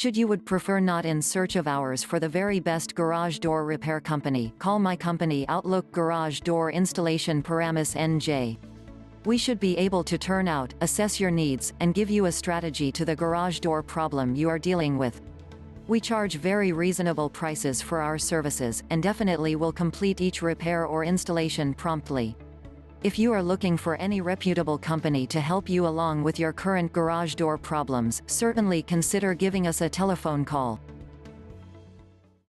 Should you would prefer not in search of ours for the very best garage door repair company, call my company Outlook Garage Door Installation Paramus NJ. We should be able to turn out, assess your needs, and give you a strategy to the garage door problem you are dealing with. We charge very reasonable prices for our services, and definitely will complete each repair or installation promptly. If you are looking for any reputable company to help you along with your current garage door problems, certainly consider giving us a telephone call.